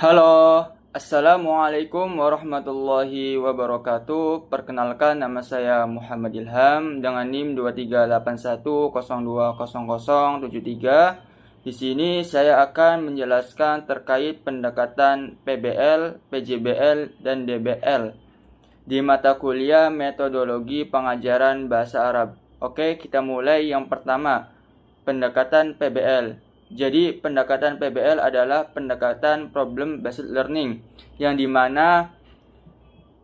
Halo, Assalamualaikum warahmatullahi wabarakatuh. Perkenalkan, nama saya Muhammad Ilham dengan NIM 2381020073. Di sini saya akan menjelaskan terkait pendekatan PBL, PJBL, dan DBL di mata kuliah Metodologi Pengajaran Bahasa Arab. Oke, kita mulai yang pertama, pendekatan PBL. Jadi pendekatan PBL adalah pendekatan Problem Based Learning, yang dimana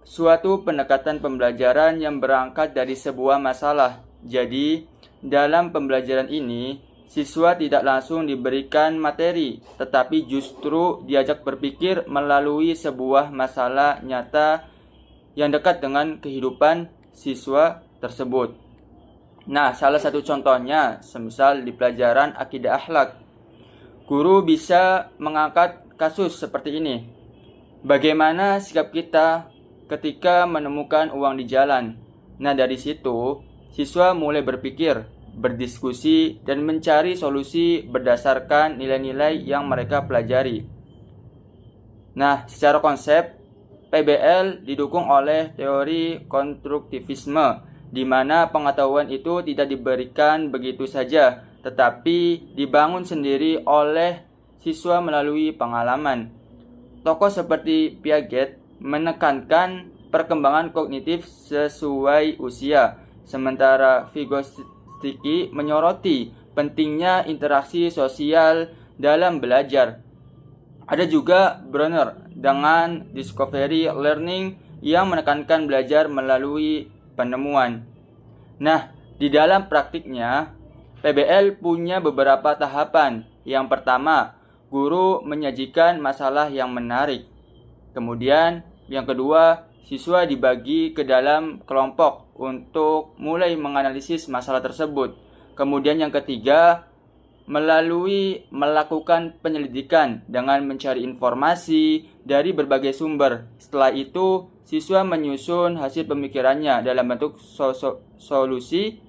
suatu pendekatan pembelajaran yang berangkat dari sebuah masalah. Jadi dalam pembelajaran ini, siswa tidak langsung diberikan materi, tetapi justru diajak berpikir melalui sebuah masalah nyata yang dekat dengan kehidupan siswa tersebut. Nah, salah satu contohnya, semisal di pelajaran akidah akhlak, guru bisa mengangkat kasus seperti ini. Bagaimana sikap kita ketika menemukan uang di jalan? Nah, dari situ, siswa mulai berpikir, berdiskusi, dan mencari solusi berdasarkan nilai-nilai yang mereka pelajari. Nah, secara konsep, PBL didukung oleh teori konstruktivisme, di mana pengetahuan itu tidak diberikan begitu saja, tetapi dibangun sendiri oleh siswa melalui pengalaman. Tokoh seperti Piaget menekankan perkembangan kognitif sesuai usia, sementara Vygotsky menyoroti pentingnya interaksi sosial dalam belajar. Ada juga Bronner dengan discovery learning yang menekankan belajar melalui penemuan. Nah, di dalam praktiknya, PBL punya beberapa tahapan. Yang pertama, guru menyajikan masalah yang menarik. Kemudian, yang kedua, siswa dibagi ke dalam kelompok untuk mulai menganalisis masalah tersebut. Kemudian yang ketiga, melakukan penyelidikan dengan mencari informasi dari berbagai sumber. Setelah itu, siswa menyusun hasil pemikirannya dalam bentuk solusi,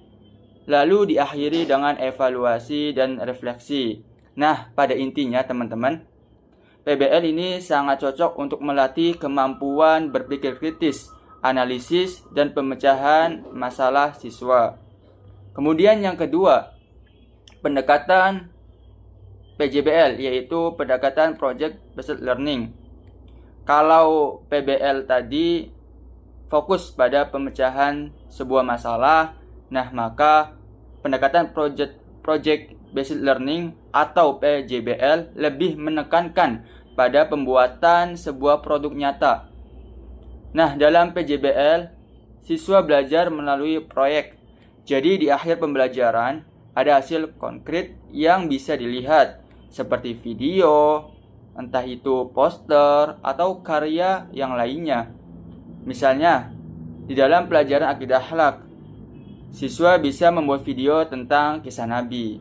lalu diakhiri dengan evaluasi dan refleksi. Nah, pada intinya teman-teman, PBL ini sangat cocok untuk melatih kemampuan berpikir kritis, analisis, dan pemecahan masalah siswa. Kemudian yang kedua, pendekatan PJBL, yaitu pendekatan Project Based Learning. Kalau PBL tadi fokus pada pemecahan sebuah masalah, nah maka pendekatan Project Based Learning atau PJBL lebih menekankan pada pembuatan sebuah produk nyata. Nah, dalam PJBL, siswa belajar melalui proyek. Jadi di akhir pembelajaran, ada hasil konkret yang bisa dilihat, seperti video, entah itu poster, atau karya yang lainnya. Misalnya, di dalam pelajaran akidah akhlak, siswa bisa membuat video tentang kisah Nabi.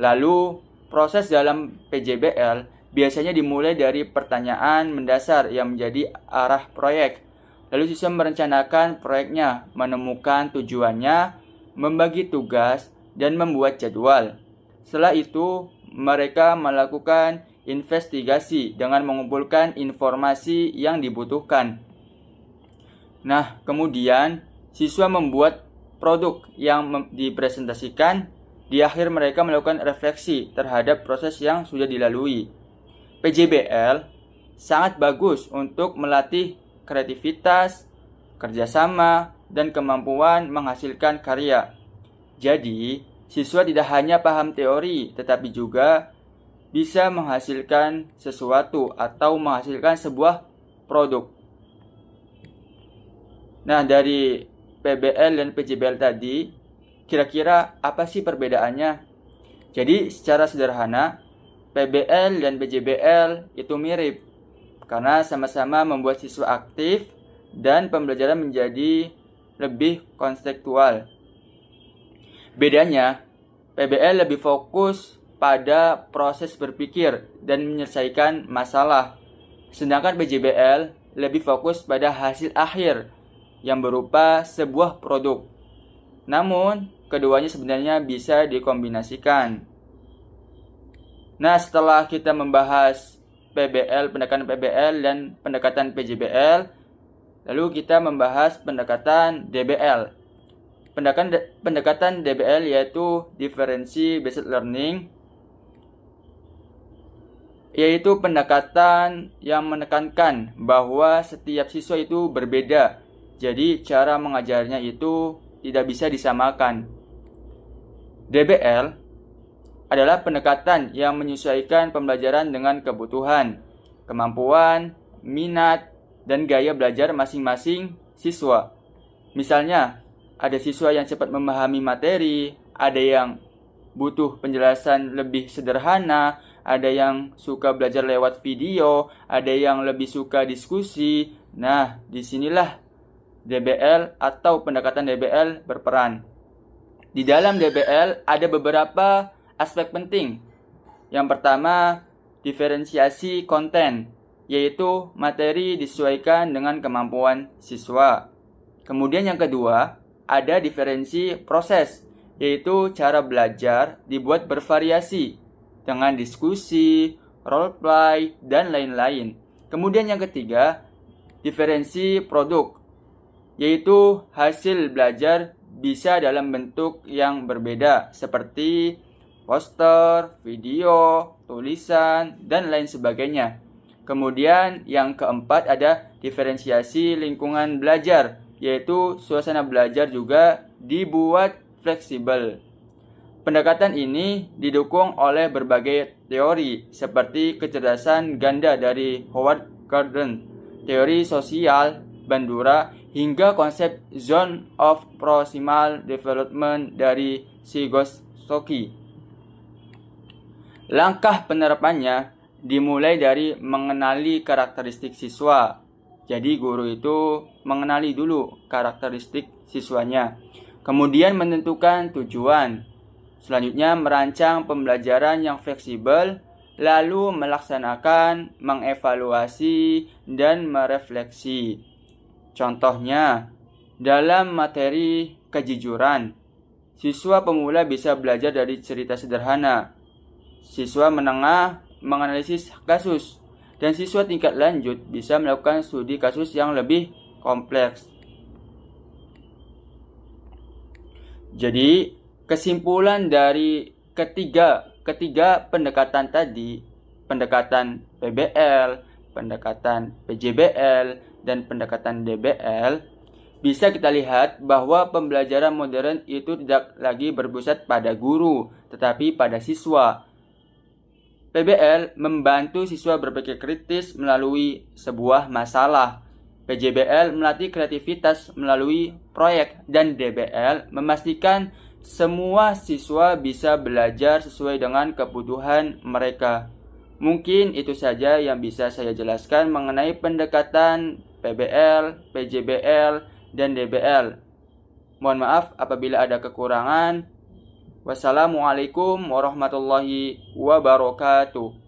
Lalu, proses dalam PJBL biasanya dimulai dari pertanyaan mendasar yang menjadi arah proyek. Lalu siswa merencanakan proyeknya, menemukan tujuannya, membagi tugas, dan membuat jadwal. Setelah itu, mereka melakukan investigasi dengan mengumpulkan informasi yang dibutuhkan. Nah, kemudian siswa membuat produk yang dipresentasikan. Di akhir mereka melakukan refleksi terhadap proses yang sudah dilalui. PJBL sangat bagus untuk melatih kreativitas, kerjasama, dan kemampuan menghasilkan karya. Jadi, siswa tidak hanya paham teori, tetapi juga bisa menghasilkan sesuatu atau menghasilkan sebuah produk. Nah, dari PBL dan PJBL tadi, kira-kira apa sih perbedaannya? Jadi, secara sederhana, PBL dan PJBL itu mirip, karena sama-sama membuat siswa aktif dan pembelajaran menjadi lebih konseptual. Bedanya, PBL lebih fokus pada proses berpikir dan menyelesaikan masalah, sedangkan PJBL lebih fokus pada hasil akhir yang berupa sebuah produk. Namun, keduanya sebenarnya bisa dikombinasikan. Nah, setelah kita membahas PBL, pendekatan PBL dan pendekatan PJBL. Lalu kita membahas pendekatan DBL. Pendekatan DBL yaitu Differential Based Learning, yaitu pendekatan yang menekankan bahwa setiap siswa itu berbeda. Jadi cara mengajarnya itu tidak bisa disamakan. DBL adalah pendekatan yang menyesuaikan pembelajaran dengan kebutuhan, kemampuan, minat, dan gaya belajar masing-masing siswa. Misalnya, ada siswa yang cepat memahami materi, ada yang butuh penjelasan lebih sederhana, ada yang suka belajar lewat video, ada yang lebih suka diskusi. Nah, disinilah DBL atau pendekatan DBL berperan. Di dalam DBL ada beberapa aspek penting. Yang pertama, diferensiasi konten, yaitu materi disesuaikan dengan kemampuan siswa. Kemudian yang kedua, ada diferensi proses, yaitu cara belajar dibuat bervariasi dengan diskusi, role play, dan lain-lain. Kemudian yang ketiga, diferensi produk, yaitu hasil belajar bisa dalam bentuk yang berbeda seperti poster, video, tulisan, dan lain sebagainya. Kemudian yang keempat ada diferensiasi lingkungan belajar, yaitu suasana belajar juga dibuat fleksibel. Pendekatan ini didukung oleh berbagai teori seperti kecerdasan ganda dari Howard Gardner, teori sosial Bandura, hingga konsep Zone of Proximal Development dari Vygotsky. Langkah penerapannya dimulai dari mengenali karakteristik siswa. Jadi guru itu mengenali dulu karakteristik siswanya. Kemudian menentukan tujuan. Selanjutnya merancang pembelajaran yang fleksibel, lalu melaksanakan, mengevaluasi, dan merefleksi. Contohnya, dalam materi kejujuran, siswa pemula bisa belajar dari cerita sederhana. Siswa menengah menganalisis kasus, dan siswa tingkat lanjut bisa melakukan studi kasus yang lebih kompleks. Jadi, kesimpulan dari ketiga pendekatan tadi, pendekatan PBL, pendekatan PJBL, dan pendekatan DBL, bisa kita lihat bahwa pembelajaran modern itu tidak lagi berpusat pada guru, tetapi pada siswa. PBL membantu siswa berpikir kritis melalui sebuah masalah. PJBL melatih kreativitas melalui proyek, dan DBL memastikan semua siswa bisa belajar sesuai dengan kebutuhan mereka. Mungkin itu saja yang bisa saya jelaskan mengenai pendekatan PBL, PJBL, dan DBL. Mohon maaf apabila ada kekurangan. Wassalamualaikum warahmatullahi wabarakatuh.